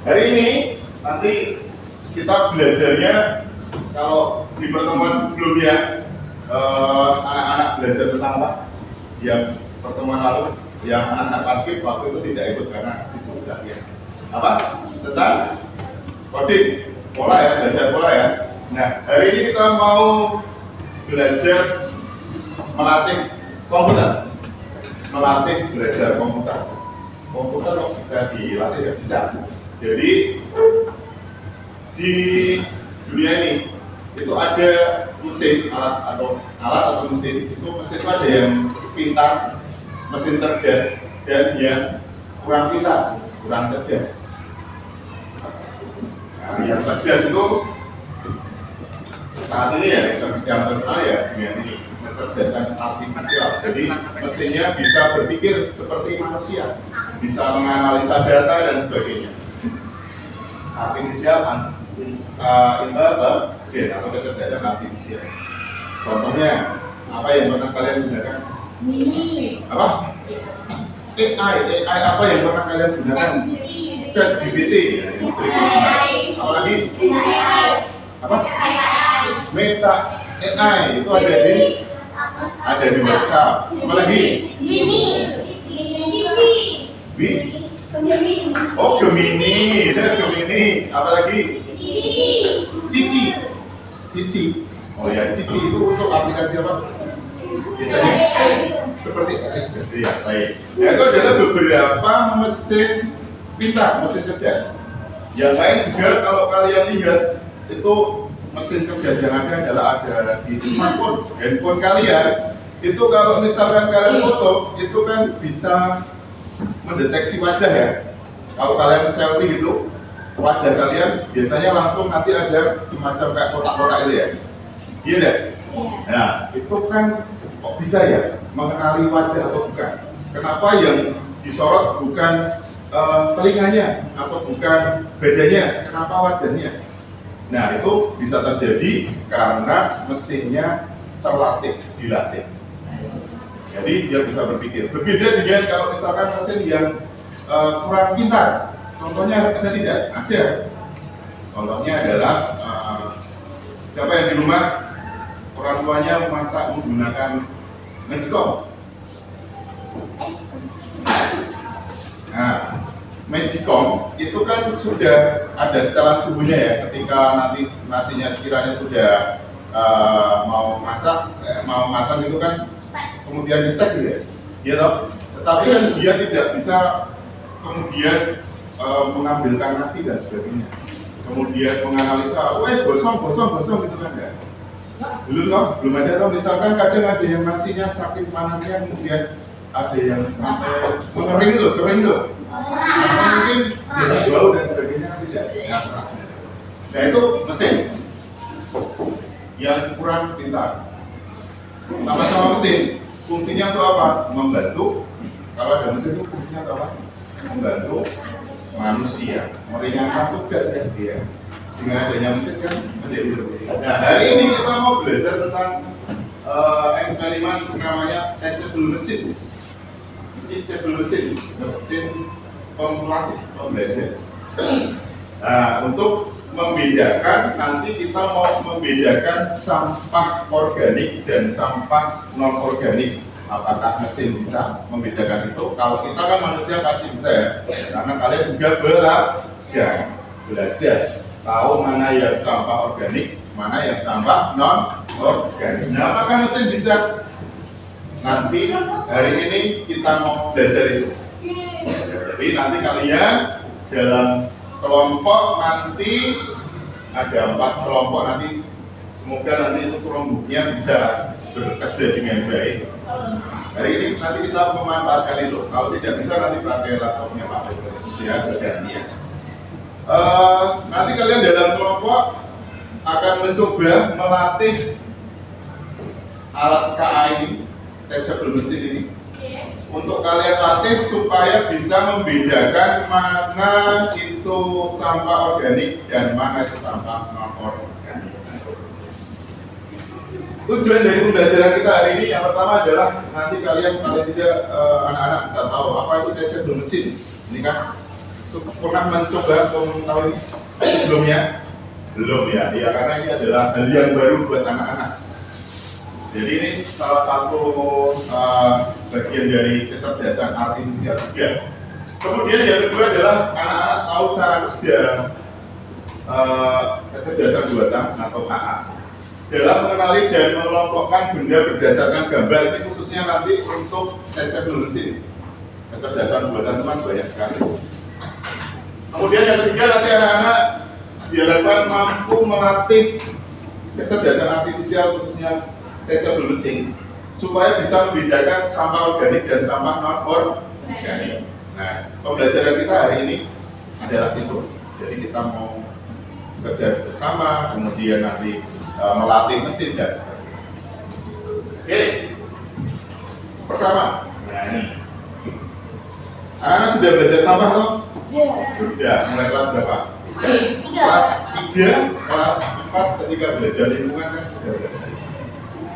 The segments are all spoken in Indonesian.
hari ini nanti kita belajarnya, kalau di pertemuan sebelumnya anak-anak belajar tentang apa? Yang pertemuan lalu, yang anak-anak basket waktu itu tidak ikut karena sibuk latihan. Apa? Tentang coding, pola ya, belajar pola ya. Nah, hari ini kita mau belajar melatih komputer. Melatih belajar komputer. Komputer kok bisa dilatih? Ya bisa. Jadi di dunia ini itu ada mesin, alat atau mesin. Itu mesin itu ada yang pintar, mesin cerdas, dan yang kurang pintar, kurang cerdas. Nah, yang cerdas itu saat ini ya yang terkenal ya dengan ini kecerdasan artifisial. Jadi mesinnya bisa berpikir seperti manusia, bisa menganalisa data dan sebagainya. Artificial intelligence atau kecerdasan artifisial. Contohnya apa yang pernah kalian gunakan? Apa? AI apa yang pernah kalian gunakan? ChatGPT. Apa lagi? Apa? Meta AI itu ada di WhatsApp. Apa lagi? Oh, Gemini. Apa lagi? Cici. Oh ya, Cici itu untuk aplikasi apa? Biasanya seperti ya, baik. Nah, itu adalah beberapa mesin pintar, mesin cerdas. Yang lain juga kalau kalian lihat itu mesin cerdas yang ada di smartphone, handphone kalian. Itu kalau misalkan kalian foto, itu kan bisa mendeteksi wajah ya. Kalau kalian selfie gitu, wajah kalian biasanya langsung nanti ada semacam kayak kotak-kotak itu ya. Iya deh. Nah, itu kan kok bisa ya mengenali wajah atau bukan? Kenapa yang disorot bukan telinganya atau bukan badannya? Kenapa wajahnya? Nah, itu bisa terjadi karena mesinnya dilatih. Jadi dia bisa berpikir. Berbeda dengan kalau misalkan mesin yang kurang pintar. Contohnya ada tidak? Ada. Contohnya adalah siapa yang di rumah orang tuanya memasak menggunakan Magicom. Nah, Magicom itu kan sudah ada setelan suhunya ya. Ketika nanti nasinya sekiranya sudah mau matang itu kan kemudian ditek gitu ya. Ya toh? Tetapi kan dia tidak bisa kemudian mengambilkan nasi dan sebagainya. Kemudian menganalisa, gosong gitu kan ya. Belum ada toh. Misalkan kadang ada yang nasinya saking panasnya kemudian ada yang sampai kering itu. Atau mungkin jadi bau dan sebagainya kan tidak. Nah, itu mesin yang kurang pintar. Sama-sama mesin, fungsinya itu apa? Membantu. Kalau ada mesin itu fungsinya itu apa? Membantu manusia, meringankan tugas ya dia. Dengan adanya mesin kan menjadi lebih. Nah, hari ini kita mau belajar tentang eksperimen namanya teachable mesin. Mesin pemelatih pembelajar. Nah, untuk membedakan, nanti kita mau membedakan sampah organik dan sampah non organik. Apakah mesin bisa membedakan itu? Kalau kita kan manusia pasti bisa ya, karena kalian juga belajar tahu mana yang sampah organik, mana yang sampah non organik. Nah, apakah mesin bisa? Nanti hari ini kita mau belajar itu. Jadi nanti kalian dalam kelompok nanti ada 4 kelompok nanti, semoga nanti itu kelompoknya bisa bekerja dengan baik. Hari ini nanti kita memanfaatkan itu. Kalau tidak bisa nanti pakai laptopnya Pak Petrus ya, bergantian. Nanti kalian dalam kelompok akan mencoba melatih alat KA ini, teachable mesin ini, untuk kalian latih supaya bisa membedakan mana itu sampah organik dan mana itu sampah non organik. Tujuan dari pembelajaran kita hari ini yang pertama adalah nanti kalian paling tidak anak-anak bisa tahu apa itu teachable mesin. Ini kan pernah mencoba untuk tahu ini? Belum ya? Belum ya? Ya karena ini adalah hal yang baru buat anak-anak. Jadi ini salah satu bagian dari kecerdasan artifisial juga. Kemudian yang kedua adalah anak-anak tahu cara kerja kecerdasan buatan atau AA dalam mengenali dan mengelompokkan benda berdasarkan gambar. Ini khususnya nanti untuk teachable mesin. Kecerdasan buatan teman banyak sekali. Kemudian yang ketiga nanti anak-anak diharapkan mampu melatih kecerdasan artifisial khususnya teachable mesin supaya bisa membedakan sampah organik dan sampah non organik. Nah, pembelajaran kita hari ini adalah itu. Jadi kita mau bekerja bersama, kemudian nanti melatih mesin dan sebagainya. Oke, pertama, nah ini, anak-anak sudah belajar sampah loh? Sudah, mulai kelas berapa? Kelas 3, kelas 4 ketika belajar lingkungan kan sudah belajar.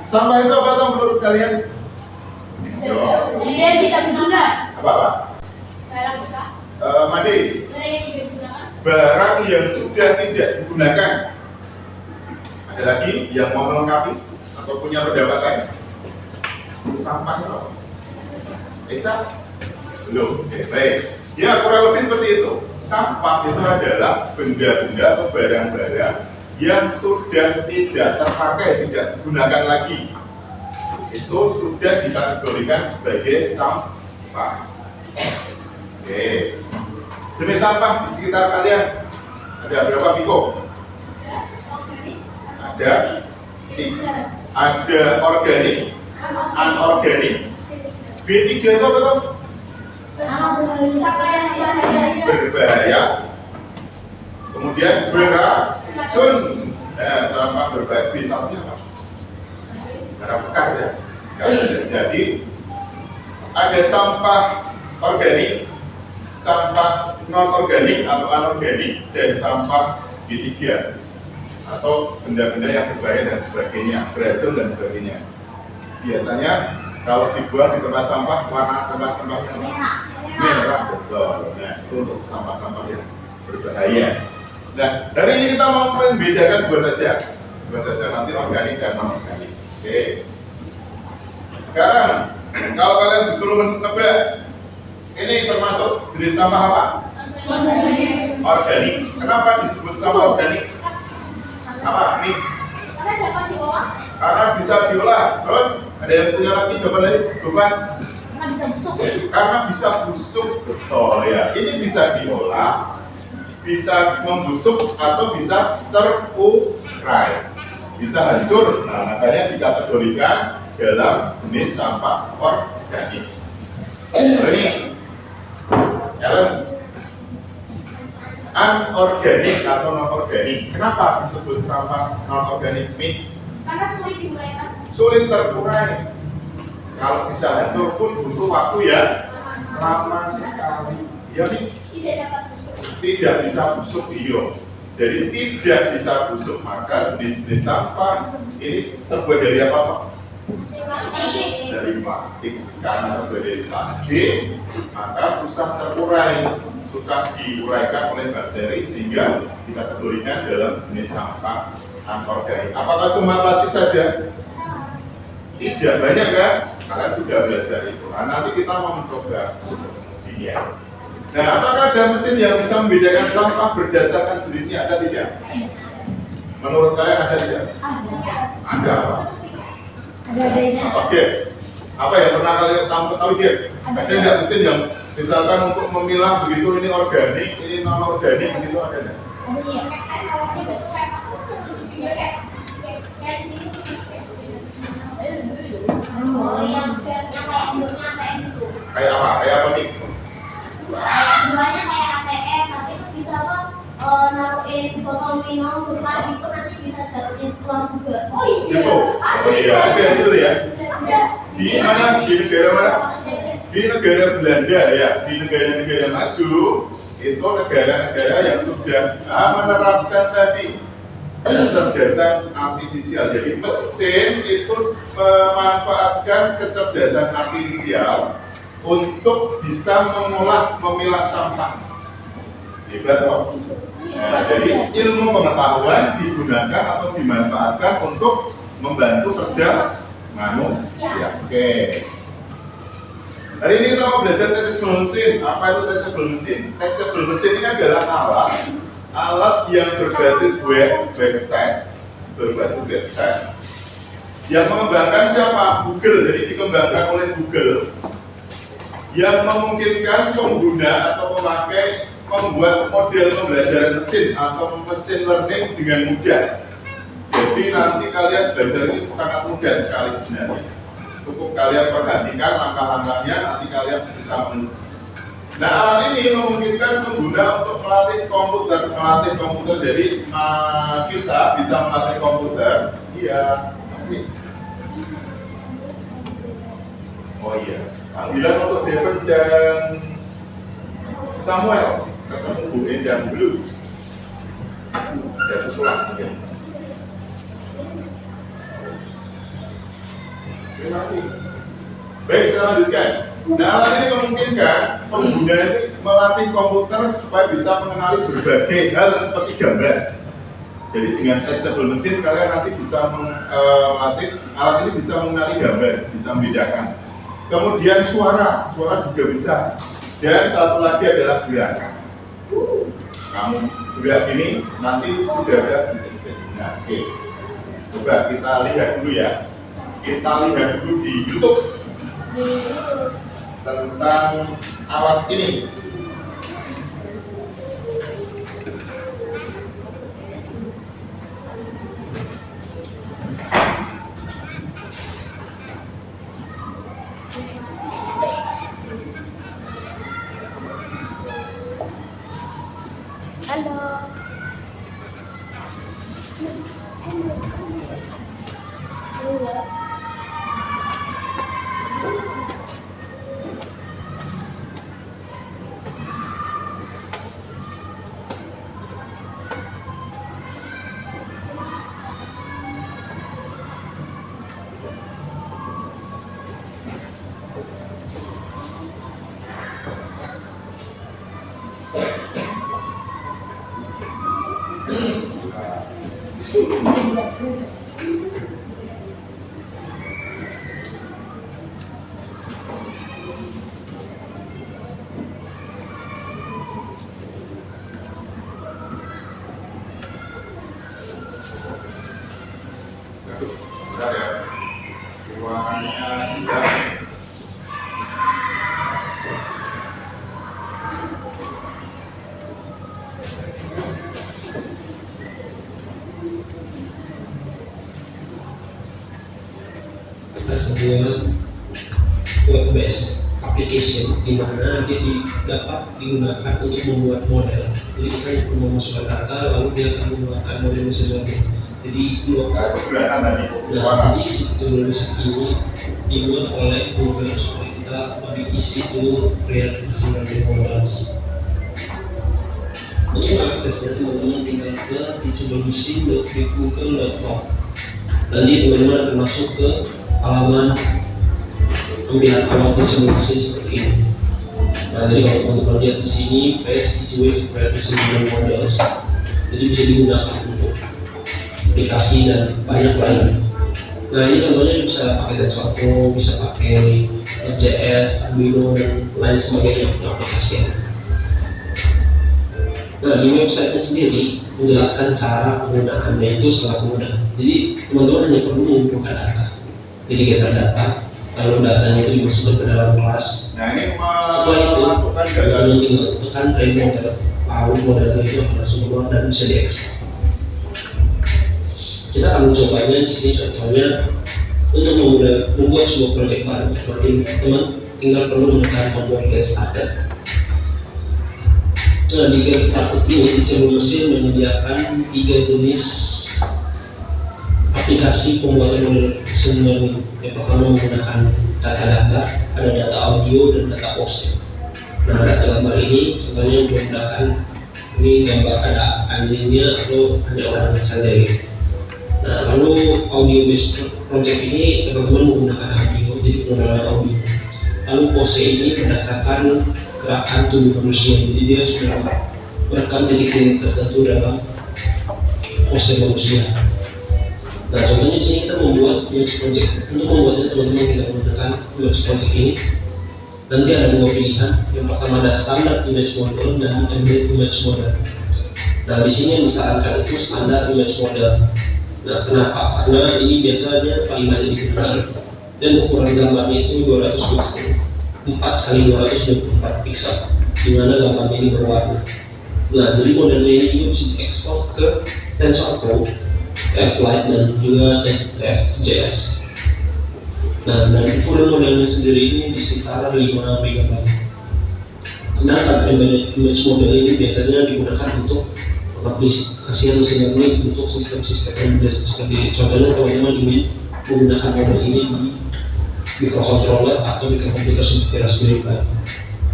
Sampah itu apa toh menurut kalian? Dia tidak berguna. Apa? Barang bekas. Mandi. Barang yang sudah tidak digunakan. Ada lagi yang mau melengkapi atau punya pendapat lain? Sampah itu apa? Esa? Belum. Oke, baik. Ya kurang lebih seperti itu. Sampah itu adalah benda-benda atau barang-barang yang sudah tidak terpakai, tidak digunakan lagi. Itu sudah dikategorikan sebagai sampah. Oke. Jenis sampah di sekitar kalian ada berapa, Miko? Ada organik, anorganik. B3 itu apa tuh? Berbahaya. Kemudian beracun. Sampah berbahaya. B1-nya apa? Barang bekas ya. Jadi ada sampah organik, sampah non organik atau anorganik, dan sampah B3 atau benda-benda yang berbahaya dan sebagainya, beracun dan sebagainya. Biasanya kalau dibuang di tempat sampah, warna tempat sampahnya merah, betul. Nah, itu untuk sampah-sampah yang berbahaya. Nah, hari ini kita mau membedakan dua saja nanti organik dan non organik. Oke. Sekarang kalau kalian disuruh menebak, ini termasuk jenis sampah apa? Organik. Kenapa disebut sampah organik? Apa? Nih. Karena bisa diolah. Terus ada yang punya lagi jawaban lagi? Douglas? Karena bisa busuk. Betul ya. Ini bisa diolah, bisa membusuk atau bisa terurai, bisa hancur. Nah, makanya dikategorikan dalam jenis sampah organik. Ini Ellen, anorganik atau non organik. Kenapa disebut sampah non organik? Karena sulit diuraikan. Sulit terurai. Kalau bisa hancur pun butuh waktu ya lama sekali. Ya, Tidak dapat busuk. tidak bisa busuk, iyo. Jadi tidak bisa busuk, maka jenis-jenis sampah ini terbuat dari apa Pak? Dari plastik. Karena terbuat dari plastik, maka susah terurai, susah diuraikan oleh bakteri sehingga dikategorikan dalam jenis sampah anorganik. Apakah cuma plastik saja? Tidak, banyak kan? Kalian sudah belajar itu. Nah, nanti kita mau mencoba untuk mengujinya. Nah, apakah ada mesin yang bisa membedakan sampah berdasarkan jenisnya? Ada tidak? Menurut kalian ada tidak? Ada apa? Apa Gap? Apa yang pernah kalian tahu Gap? Ada tidak mesin yang misalkan untuk memilah begitu ini organik, ini non organik begitu ada tidak? Kayak apa? Kayak apa nih? Semuanya kayak ATM, tapi itu bisa kok naruhin botol minum bekas itu nanti bisa dapetin uang juga. Oh iya. Itu. Oh iya, ada itu ya. Di mana? Di negara mana? Di negara Belanda ya. Di negara-negara maju itu negara-negara yang sudah menerapkan tadi kecerdasan artifisial. Jadi mesin itu memanfaatkan kecerdasan artifisial untuk bisa memilah sampah. Hebat toh? Nah, jadi ilmu pengetahuan digunakan atau dimanfaatkan untuk membantu kerja manusia. Oke. Hari ini kita mau belajar teachable mesin. Apa itu teachable mesin? Teachable mesin ini adalah alat yang berbasis website, yang mengembangkan siapa? Google. Jadi dikembangkan oleh Google, yang memungkinkan pengguna atau pemakai membuat model pembelajaran mesin atau mesin learning dengan mudah. Jadi nanti kalian belajar ini sangat mudah sekali sebenarnya. Cukup kalian perhatikan langkah-langkahnya, nanti kalian bisa menulis. Nah, alat ini memungkinkan pengguna untuk melatih komputer. Jadi kita bisa melatih komputer. Iya. Oh iya. Panggilan untuk Devon dan Samuel ketemu Bu Endang dulu. Ya susulan mungkin. Terima kasih. Baik, saya lanjutkan. Nah, alat ini memungkinkan pengguna itu melatih komputer supaya bisa mengenali berbagai hal seperti gambar. Jadi dengan teachable mesin kalian nanti bisa melatih, alat ini bisa mengenali gambar, bisa membedakan. Kemudian suara juga bisa. Dan satu lagi adalah gerakan. Kamu gerak ini nanti sudah ada titik-titik. Nah, oke. Coba kita lihat dulu ya. Kita lihat dulu di YouTube tentang alat ini. Halo. Bentar ya. Ruangannya tidak. Sebuah web based application di mana dia dapat digunakan untuk membuat model. Jadi kita perlu memasukkan data lalu dia akan membuatkan model mesin learning. Jadi jadi sebelum ini dibuat oleh Google supaya kita lebih easy to create machine learning models. Untuk aksesnya teman-teman tinggal ke teachable-machine.google.com. Nanti teman-teman akan masuk ke halaman ambilan awal teachable mesin seperti ini. Nah, jadi kalau teman-teman lihat di sini, fast easy way to create machine learning models. Jadi bisa digunakan untuk aplikasi dan banyak lain. Nah, ini contohnya bisa pakai TensorFlow, bisa pakai JS, Arduino dan lain sebagainya untuk aplikasi. Nah, di website sendiri menjelaskan cara penggunaannya itu sangat mudah. Jadi teman-teman hanya perlu mengumpulkan data. Jadi getter data, lalu datanya itu dimasukkan ke dalam kelas. Nah, ini setelah itu teman-teman tinggal tekan train model, lalu modelnya itu akan langsung keluar dan bisa diekspor. Kita akan mencobanya di sini contohnya untuk membuat sebuah proyek baru seperti ini. Teman tinggal perlu menekan tombol get started. Nah, di get started ini Teachable Machine menyediakan 3 jenis aplikasi pembuatan model mesin learning. Yang pertama menggunakan data, ada data audio dan data pose. Nah, data gambar ini contohnya menggunakan ini gambar ada anjingnya atau hanya orangnya saja gitu. Nah, lalu audio based project ini teman-teman menggunakan audio, jadi pengenalan audio. Lalu pose ini berdasarkan gerakan tubuh manusia, jadi dia sudah merekam titik-titik tertentu dalam pose manusia. Nah, contohnya di sini kita membuat image project. Untuk membuatnya teman-teman kita menggunakan image project ini. Nanti ada dua pilihan. Yang pertama ada standar image model dan embedded image model. Nah, di sini yang disarankan itu standar image model. Nah, kenapa? Karena ini biasanya paling banyak digunakan dan ukuran gambarnya itu 224 kali 224 pixel, di mana gambarnya ini berwarna. Nah, jadi modelnya ini juga bisa diekspor ke TensorFlow, TF-Lite dan juga TF-JS. Nah, dan ukuran modelnya sendiri ini di sekitar 5 MB. Sedangkan embedded image model ini biasanya digunakan untuk aplikasi mesin learning untuk sistem-sistem embedded, seperti contohnya teman-teman ingin menggunakan model ini di microcontroller atau microkomputer seperti Raspberry Pi.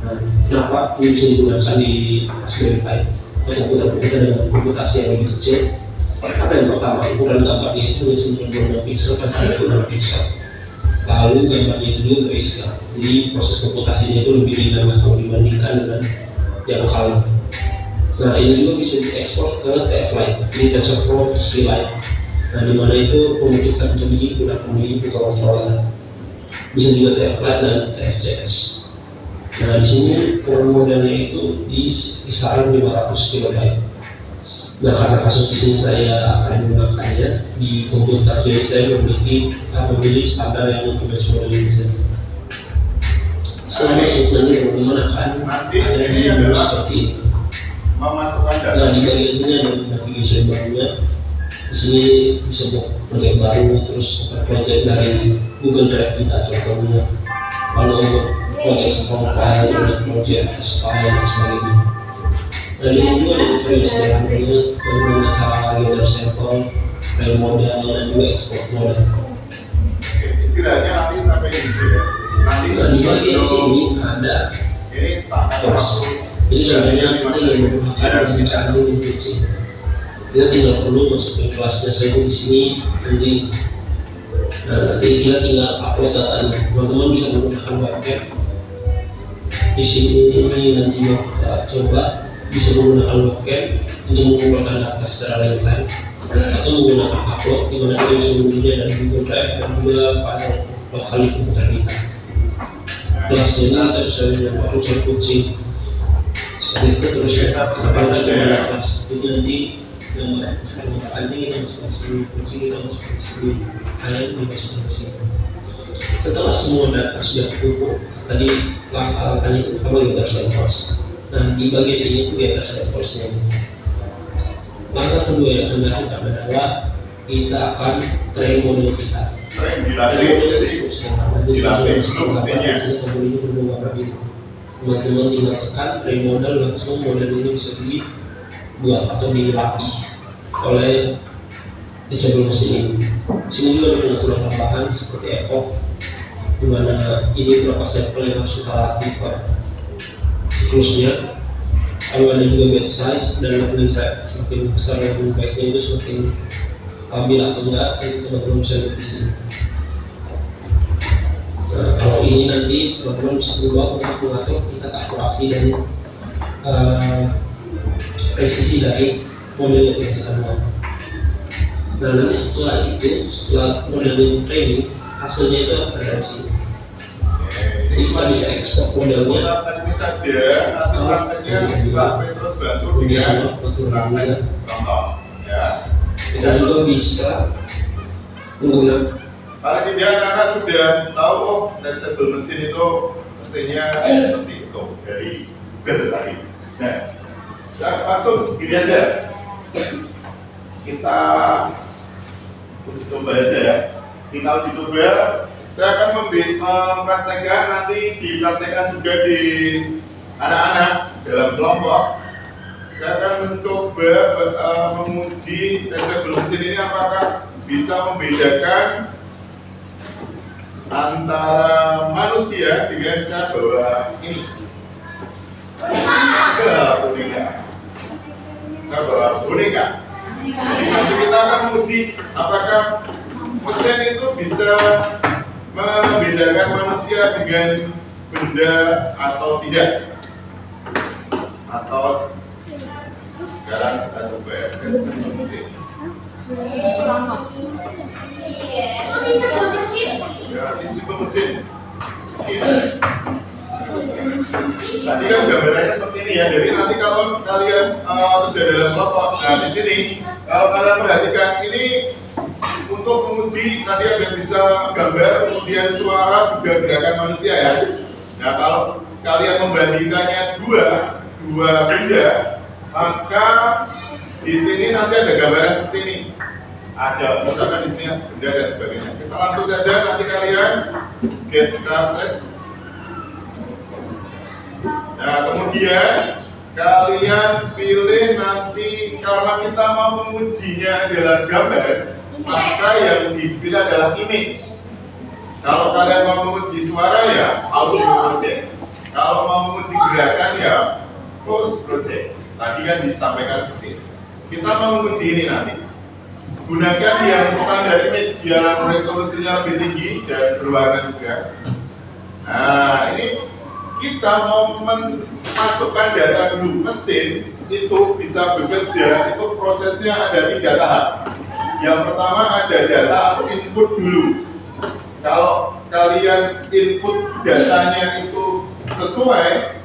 Nah, kenapa ini bisa digunakan di Raspberry Pi atau komputer-komputer dengan komputasi yang lebih kecil? Karena yang pertama, ukuran gambarnya itu hanya 96 pixel kan 96 pixel. Lalu gambarnya itu juga grayscale, jadi proses komputasinya itu lebih ringan kalau dibandingkan dengan yang color. Nah, ini juga bisa diekspor ke TF-Lite, ini TensorFlow versi Lite. Nah, di mana itu membutuhkan untuk digunakan di microcontroller. Bisa juga TF-Lite dan TF-JS. Nah, di sini ukuran modelnya itu di kisaran 500 KB. Nah, karena kasus di sini saya akan menggunakannya di komputer, jadi saya memilih standar yang image model ini saja. Setelah masuk nanti teman-teman akan ada di menu seperti ini. Memasukkan data. Nah, di bagian sini ada navigation barunya. Di sini bisa buat project baru, terus open project dari Google Drive kita contohnya. Lalu project from file, project as file dan sebagainya. Nah, di sini juga ada tutorial sederhananya bagaimana cara gather sampel, file model dan juga export model. Istilahnya nanti sampai gitu ya. Nanti Nah, di bagian sini ada ini pakai kelas. Jadi sebenarnya kita ingin menggunakan anjing dan kucing. Kita tinggal perlu masukin kelasnya saja di sini anjing. Nah, nanti kita tinggal upload datanya. Teman-teman bisa menggunakan webcam. Di sini nanti mau kita coba bisa menggunakan webcam untuk mengumpulkan data secara real time atau menggunakan upload di mana kita bisa mengunduhnya dari Google Drive dan juga file lokal di komputer kita. Kelasnya ini kita bisa menggunakan unsur kucing. Seperti itu terus ya, apa yang sudah ada kelas itu nanti gambar sekarang anjing kita masukkan sini, kucing kita masukkan sini, ayam dimasukkan ke sini. Setelah semua data sudah terkumpul, tadi langkah-langkahnya itu pertama gather samples. Nah, di bagian ini itu gather samples-nya. Langkah kedua yang akan dilakukan adalah kita akan train model kita. dilatih dulu mesinnya. Tombol ini berubah warna biru. Teman-teman tinggal tekan train model, langsung model ini bisa dibuat atau dilatih oleh disable mesin ini. Di sini juga ada pengaturan tambahan seperti epoch, di mana ini berapa sampel yang harus kita latih per siklusnya. Lalu ada juga batch size dan learning rate, semakin besar learning rate-nya itu semakin stabil atau enggak, itu teman-teman bisa lihat di sini. Nah, kalau ini nanti teman-teman bisa berubah untuk mengatur tingkat akurasi dan presisi dari model yang kita buat. Nah, nanti setelah model training, hasilnya itu ada di sini. Jadi kita bisa ekspor modelnya. Ini saja, nanti prakteknya Mbak Petrus bantu dengan praktek contoh. Ya. Kita juga bisa menggunakan. Paling tidak karena sudah tahu disable mesin itu mesinnya seperti itu dari Google tadi. Nah, langsung gini aja. Kita uji coba aja ya. Kita uji coba. Saya akan mempraktekkan, nanti dipraktekkan juga di anak-anak dalam kelompok. Saya akan mencoba menguji disable mesin ini apakah bisa membedakan antara manusia dengan saya bawa ini. Boneka. Saya bawa boneka. Jadi nanti kita akan menguji apakah mesin itu bisa membedakan manusia dengan benda atau tidak, atau Sekarang kita coba ya, prinsip mesin. Iya, ini sebuah mesin. Ya, prinsip mesin. Gini. Tadi kan gambarannya seperti ini ya. Jadi nanti kalau kalian kerja dalam kelompok, nah di sini kalau kalian perhatikan ini untuk menguji tadi ada bisa gambar, kemudian suara juga gerakan manusia ya. Nah kalau kalian membandingkannya dua benda, maka di sini nanti ada gambaran seperti ini. Ada misalkan di sini benda dan sebagainya. Kita langsung saja nanti kalian get started. Nah kemudian kalian pilih nanti karena kita mau mengujinya adalah gambar, maka yang dipilih adalah image. Kalau kalian mau menguji suara ya audio project. Kalau mau menguji gerakan ya post project. Tadi kan disampaikan seperti itu. Kita mau menguji ini nanti. Gunakan yang standar image yang resolusinya lebih tinggi dan berwarna juga. Nah ini kita mau memasukkan data dulu. Mesin itu bisa bekerja, itu prosesnya ada 3 tahap. Yang pertama ada data atau input dulu. Kalau kalian input datanya itu sesuai,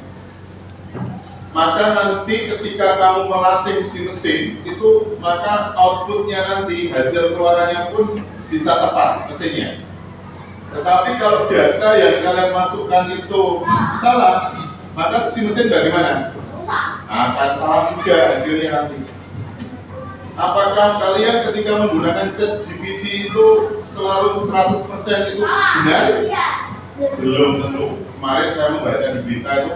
maka nanti ketika kamu melatih si mesin itu, maka outputnya nanti hasil keluarannya pun bisa tepat mesinnya. Tetapi kalau data yang kalian masukkan itu salah, maka si mesin bagaimana? Akan salah juga hasilnya nanti. Apakah kalian ketika menggunakan ChatGPT itu selalu 100% itu benar? Belum tentu. Kemarin saya membaca di berita itu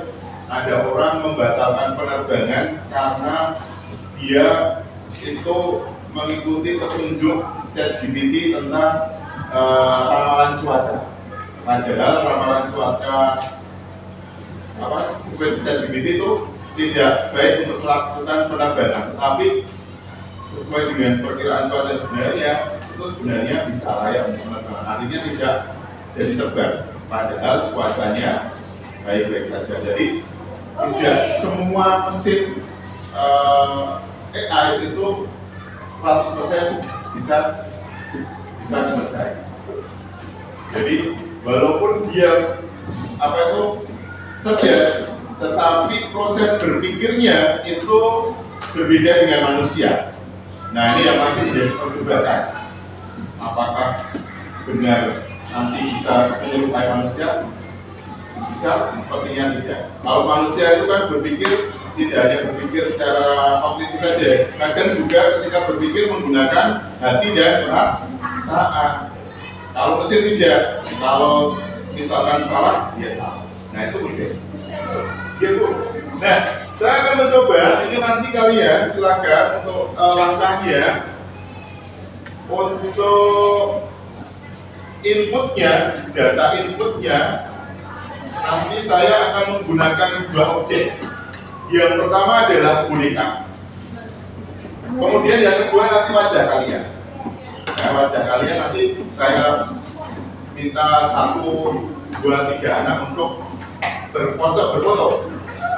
ada orang membatalkan penerbangan karena dia itu mengikuti petunjuk ChatGPT tentang ramalan cuaca. Padahal ramalan cuaca ChatGPT itu tidak baik untuk melakukan penerbangan, tetapi sesuai dengan perkiraan cuaca sebenarnya itu sebenarnya bisa layak untuk penerbangan. Artinya tidak jadi terbang, padahal cuacanya baik-baik saja. Jadi tidak semua mesin AI itu 100% bisa dipercaya. Jadi walaupun dia cerdas, tetapi proses berpikirnya itu berbeda dengan manusia. Nah ini yang masih menjadi perdebatan. Apakah benar nanti bisa menyerupai manusia? Bisa, sepertinya tidak. Kalau manusia itu kan berpikir tidak hanya berpikir secara kognitif saja, kadang juga ketika berpikir menggunakan hati dan perasaan. Kalau mesin tidak, kalau misalkan salah, dia salah. Nah itu mesin. Gitu. Nah, saya akan mencoba. Ini nanti kalian silakan untuk langkahnya, untuk inputnya, data inputnya. Nanti saya akan menggunakan 2 objek. Yang pertama adalah boneka. Kemudian yang kedua nanti wajah kalian. Nah, wajah kalian nanti saya minta 1, 2, 3 anak untuk berpose berfoto.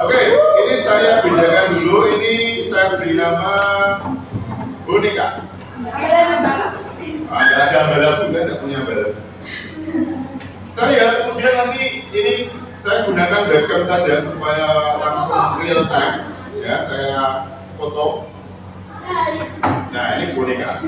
Oke, ini saya bedakan dulu. Ini saya beri nama boneka. Ada balabu kan, tidak punya balabu. Saya kemudian nanti ini saya gunakan webcam saja supaya langsung real time ya, saya foto. Nah ini boneka.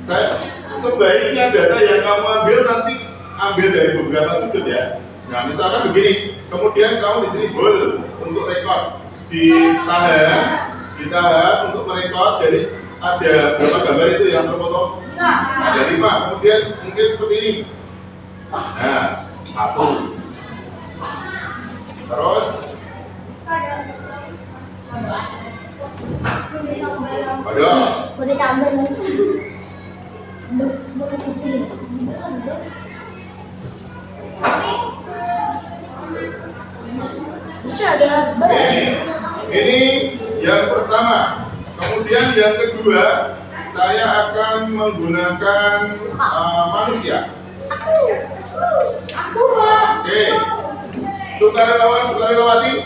Saya sebaiknya data yang kamu ambil nanti ambil dari beberapa sudut ya. Nah misalkan begini, kemudian kamu di sini hold untuk record, ditahan untuk merekod. Jadi ada berapa gambar itu yang terfoto? Ada 5. Kemudian mungkin seperti ini. Nah, 1. Terus ini yang pertama. Kemudian yang kedua, saya akan menggunakan manusia. Oke. Sukarelawan, sukarilawati.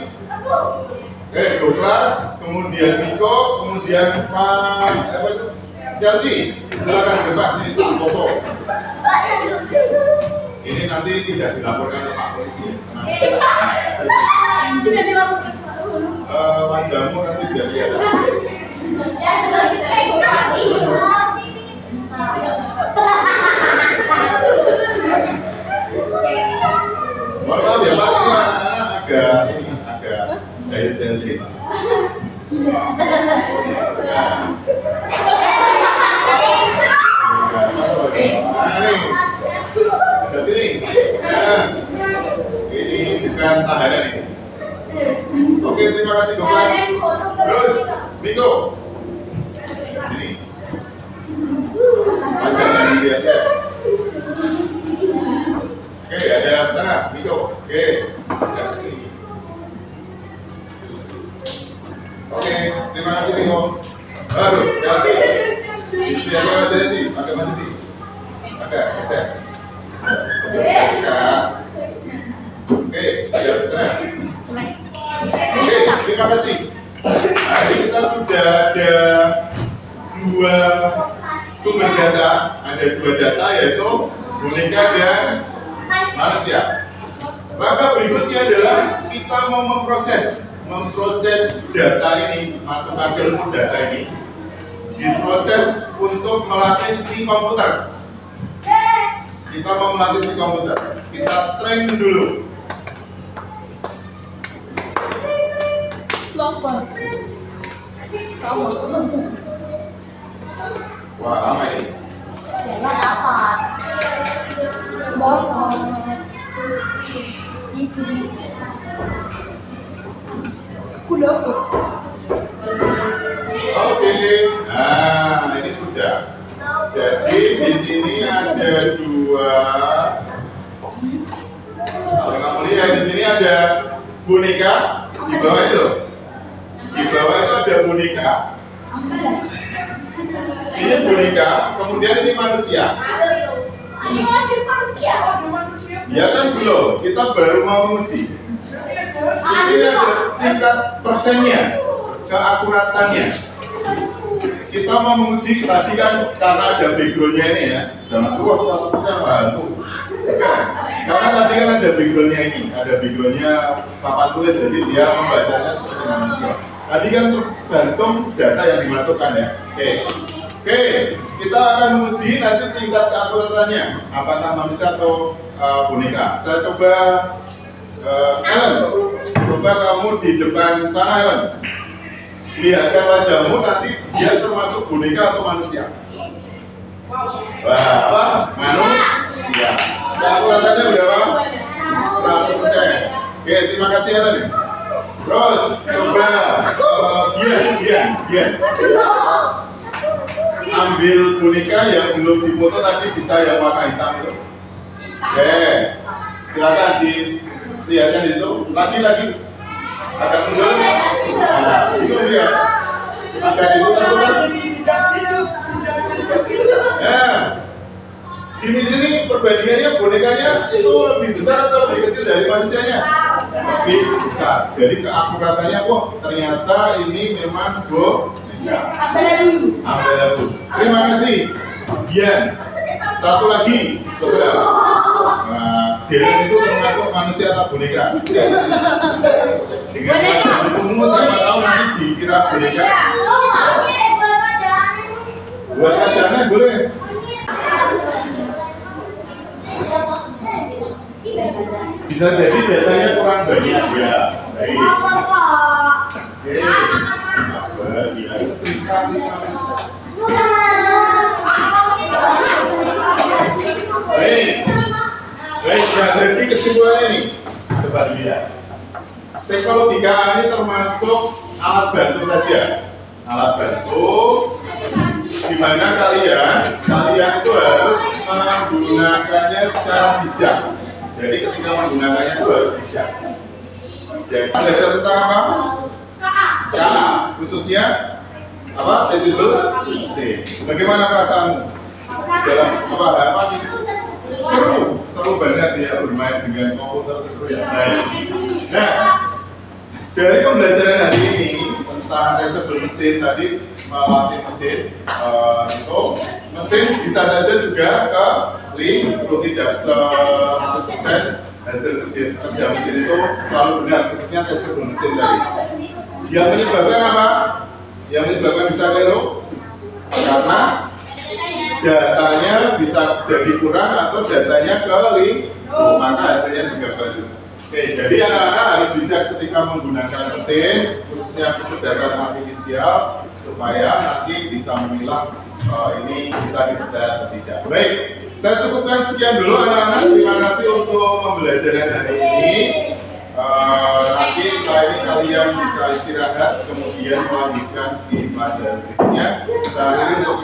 Oke, Douglas. kemudian Miko, kemudian apa itu? Chelsea. Silakan ke depan, ini tak foto. Ini nanti tidak dilaporkan ke Pak Polisi. Tidak dilakukan. Wajahmu nanti biar kelihatan. Mohon maaf ya Pak, ini anak-anak agak jahil-jahil dikit. Nah, ini ada sini. Nah, ini bukan tahanan ini. Oke, terima kasih Doklas. Terus, Miko. Sini. Wajahnya dilihat ya. Oke, ada sana, Miko. Oke, ada sini. Oke, terima kasih Miko. Aduh, Chelsea. Lihatnya wajahnya sih, pakai mata sih. Pakai, geser. Oke, lihat sana. Oke, terima kasih. Hari kita sudah ada dua sumber data, ada dua data yaitu boneka dan manusia. Langkah berikutnya adalah kita mau memproses data ini, masukkan ke data ini, diproses untuk melatih si komputer. Kita mau melatih si komputer, kita train dulu. Wah, lama ini. Oke, nah ini sudah. Jadi di sini ada dua. Kalau kamu lihat di sini ada boneka di bawah itu loh. Di bawah itu ada boneka. Ini boneka, kemudian ini manusia. Ya kan belum, kita baru mau menguji. Di sini ada tingkat persennya, keakuratannya. Kita mau menguji tadi kan karena ada backgroundnya ini ya. Jangan wah, kita bantu. Karena tadi kan ada backgroundnya ini, ada backgroundnya papan tulis, jadi dia membacanya seperti manusia. Tadi kan tergantung data yang dimasukkan ya. Oke, kita akan menguji nanti tingkat keakuratannya, apakah manusia atau boneka. Saya coba Ellen, coba kamu di depan sana Ellen. Lihatkan wajahmu nanti dia termasuk boneka atau manusia. Wah, apa? Manusia. Keakuratannya berapa? 100%. Oke, terima kasih Ellen. Terus coba Gian. Ambil boneka yang belum dipoto tadi, bisa yang warna hitam itu. Oke, silakan dilihatkan di situ. Lagi agak mundur. Nah, itu dia. Agak diputar-putar. Ya. Di sini perbandingannya bonekanya itu lebih besar atau lebih kecil dari manusianya? Lebih besar. Jadi keakuratannya, wah ternyata ini memang boneka. Ambil. Terima kasih. Gian. Satu lagi. Coba. Nah, Deren itu termasuk manusia atau boneka? Dengan wajah ditunggu sama tahu nanti dikira boneka. Buat wajahnya boleh. Bisa jadi datanya kurang banyak ya. Baik. Baik, jadi kesimpulannya nih, coba dilihat. Psikologika ini termasuk alat bantu saja. Alat bantu di mana kalian itu harus menggunakannya secara bijak. Jadi ketika menggunakannya itu harus bijak. Jadi belajar tentang apa? Cara, khususnya apa? Attitude. Bagaimana perasaanmu dalam apa sih? Seru banget ya bermain dengan komputer, seru ya. Nah, dari pembelajaran hari ini tentang traceable mesin tadi, melatih mesin. Itu mesin bisa saja juga ke link, perlu tidak 100% hasil kerja mesin itu selalu benar, maksudnya traceable mesin tadi. Yang menyebabkan apa? Yang menyebabkan bisa keliru karena datanya bisa jadi kurang atau datanya keliru, maka hasilnya juga keliru. Oke, jadi anak-anak harus bijak ketika menggunakan mesin, khususnya kecerdasan artifisial, supaya nanti bisa memilah ini bisa dipercaya atau tidak. Baik, saya cukupkan sekian dulu anak-anak. Terima kasih untuk pembelajaran hari ini. Nanti setelah ini kalian bisa istirahat, kemudian melanjutkan di pelajaran berikutnya. Saya akhiri untuk